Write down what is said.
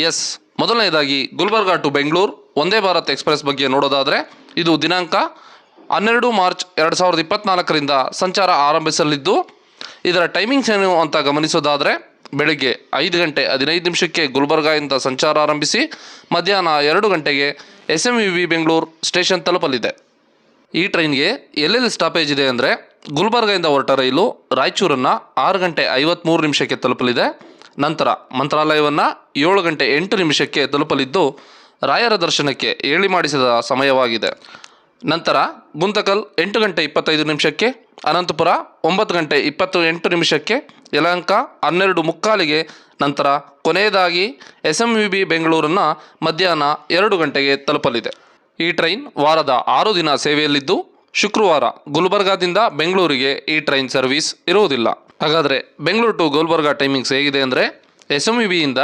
S, ಮೊದಲನೇದಾಗಿ Gulbarga to Bengaluru Vande Bharat express ಬಗ್ಗೆ ನೋಡೋದಾದರೆ ಇದು ದಿನಾಂಕ 12 ಮಾರ್ಚ್ 2024ರಿಂದ ಸಂಚಾರ ಆರಂಭಿಸಲಿದ್ದು, ಇದರ ಟೈಮಿಂಗ್ಸ್ ಏನು ಅಂತ ಗಮನಿಸೋದಾದರೆ ಬೆಳಗ್ಗೆ 5 ಗಂಟೆ 15 ನಿಮಿಷಕ್ಕೆ ಗುಲ್ಬರ್ಗಾದಿಂದ ಸಂಚಾರ ಆರಂಭಿಸಿ ಮಧ್ಯಾಹ್ನ 2 ಗಂಟೆಗೆ SMVV ಬೆಂಗಳೂರು ಸ್ಟೇಷನ್ ತಲುಪಲಿದೆ. ಈ ಟ್ರೈನ್ಗೆ ಎಲ್ಲೆಲ್ಲಿ ಸ್ಟಾಪೇಜ್ ಇದೆ ಅಂದರೆ ಗುಲ್ಬರ್ಗಾದಿಂದ ಹೊರಟ ರೈಲು ರಾಯಚೂರನ್ನು 6 ಗಂಟೆ 53 ನಿಮಿಷಕ್ಕೆ ತಲುಪಲಿದೆ. ನಂತರ ಮಂತ್ರಾಲಯವನ್ನು 7 ಗಂಟೆ 8 ನಿಮಿಷಕ್ಕೆ ತಲುಪಲಿದ್ದು ರಾಯರ ದರ್ಶನಕ್ಕೆ ಏಳಿ ಮಾಡಿಸಿದ ಸಮಯವಾಗಿದೆ. ನಂತರ ಗುಂತಕಲ್ 8 ಗಂಟೆ 25 ನಿಮಿಷಕ್ಕೆ, ಅನಂತಪುರ 9 ಗಂಟೆ 28 ನಿಮಿಷಕ್ಕೆ, ಯಲಹಂಕ 12:45ಗೆ, ನಂತರ ಕೊನೆಯದಾಗಿ SMVB ಬೆಂಗಳೂರನ್ನು ಮಧ್ಯಾಹ್ನ 2 ಗಂಟೆಗೆ ತಲುಪಲಿದೆ. ಈ ಟ್ರೈನ್ ವಾರದ 6 ದಿನ ಸೇವೆಯಲ್ಲಿದ್ದು ಶುಕ್ರವಾರ ಗುಲ್ಬರ್ಗಾದಿಂದ ಬೆಂಗಳೂರಿಗೆ ಈ ಟ್ರೈನ್ ಸರ್ವಿಸ್ ಇರುವುದಿಲ್ಲ. ಹಾಗಾದರೆ ಬೆಂಗಳೂರು ಟು ಗುಲ್ಬರ್ಗಾ ಟೈಮಿಂಗ್ಸ್ ಹೇಗಿದೆ ಅಂದರೆ SMVBಯಿಂದ